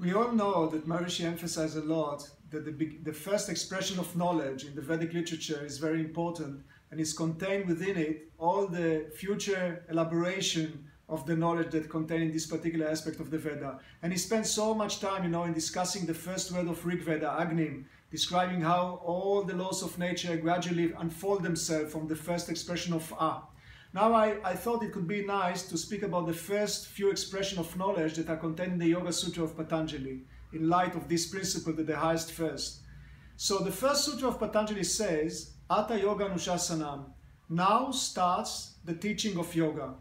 We all know that Maharishi emphasized a lot that the first expression of knowledge in the Vedic literature is very important, and is contained within it all the future elaboration of the knowledge that contained in this particular aspect of the Veda. And he spent so much time, in discussing the first word of Rig Veda, Agnim, describing how all the laws of nature gradually unfold themselves from the first expression of A. Now I thought it could be nice to speak about the first few expressions of knowledge that are contained in the Yoga Sutra of Patanjali, in light of this principle that the highest first. So the first sutra of Patanjali says, Ata Yoga Anushasanam. Now starts the teaching of yoga.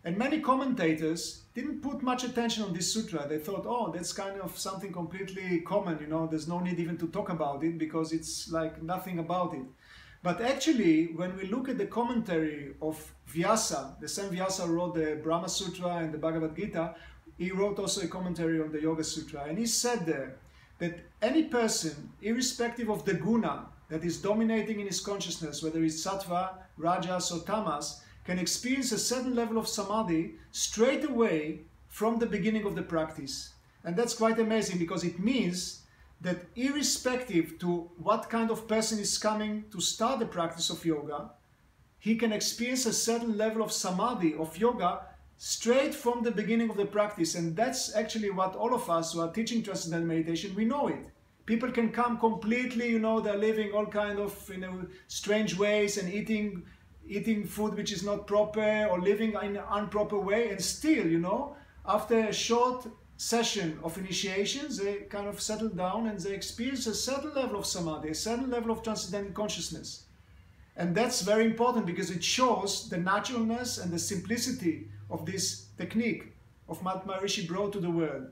And many commentators didn't put much attention on this sutra. They thought, oh, that's kind of something completely common, there's no need even to talk about it because it's like nothing about it. But actually, when we look at the commentary of Vyasa, the same Vyasa who wrote the Brahma Sutra and the Bhagavad Gita, he wrote also a commentary on the Yoga Sutra. And he said there that any person, irrespective of the guna that is dominating in his consciousness, whether it's sattva, rajas or tamas, can experience a certain level of samadhi straight away from the beginning of the practice. And that's quite amazing because it means that irrespective to what kind of person is coming to start the practice of yoga, he can experience a certain level of samadhi, of yoga, straight from the beginning of the practice. And that's actually what all of us who are teaching Transcendental Meditation, we know it. People can come completely, they're living all kind of strange ways and eating food which is not proper or living in an improper way, and still, after a short session of initiations, they kind of settle down and they experience a certain level of samadhi, a certain level of transcendental consciousness. And that's very important because it shows the naturalness and the simplicity of this technique of what Maharishi brought to the world.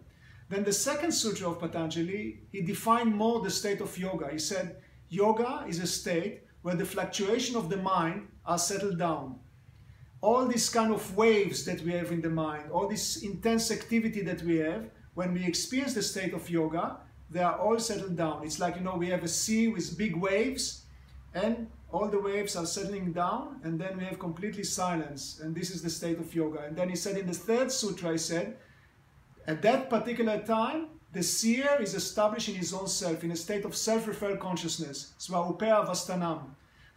Then the second sutra of Patanjali, he defined more the state of yoga. He said, yoga is a state where the fluctuation of the mind are settled down. All these kind of waves that we have in the mind, all this intense activity that we have, when we experience the state of yoga, they are all settled down. It's like, we have a sea with big waves, and all the waves are settling down, and then we have completely silence, and this is the state of yoga. And then he said in the third sutra, he said, at that particular time, the seer is established in his own self, in a state of self-referred consciousness, Swaupaya Vastanam.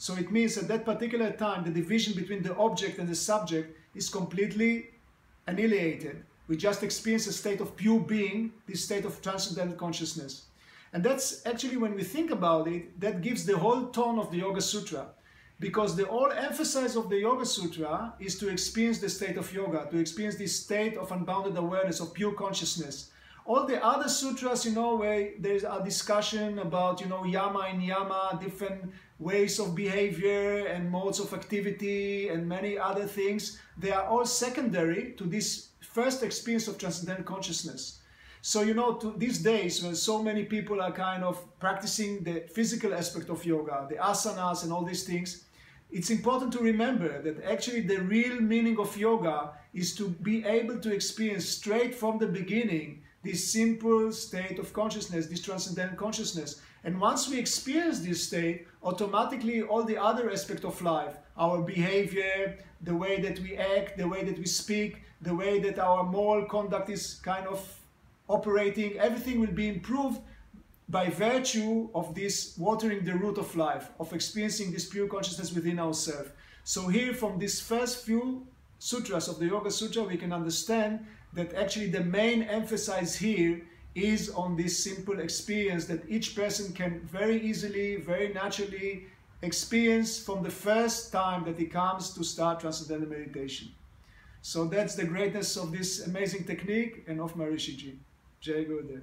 So it means at that particular time, the division between the object and the subject is completely annihilated. We just experience a state of pure being, this state of transcendental consciousness. And that's actually, when we think about it, that gives the whole tone of the Yoga Sutra. Because the whole emphasis of the Yoga Sutra is to experience the state of yoga, to experience this state of unbounded awareness, of pure consciousness. All the other sutras, where there's a discussion about, yama and yama, different ways of behavior and modes of activity and many other things, they are all secondary to this first experience of transcendental consciousness. So, to these days when so many people are kind of practicing the physical aspect of yoga, the asanas and all these things, it's important to remember that actually the real meaning of yoga is to be able to experience straight from the beginning this simple state of consciousness, this transcendental consciousness. And once we experience this state, automatically all the other aspects of life, our behavior, the way that we act, the way that we speak, the way that our moral conduct is kind of operating, everything will be improved by virtue of this watering the root of life, of experiencing this pure consciousness within ourselves. So here, from these first few sutras of the Yoga Sutra, we can understand that actually the main emphasis here is on this simple experience that each person can very easily, very naturally experience from the first time that he comes to start Transcendental Meditation. So that's the greatness of this amazing technique and of Maharishi Ji. Jai Gurudev.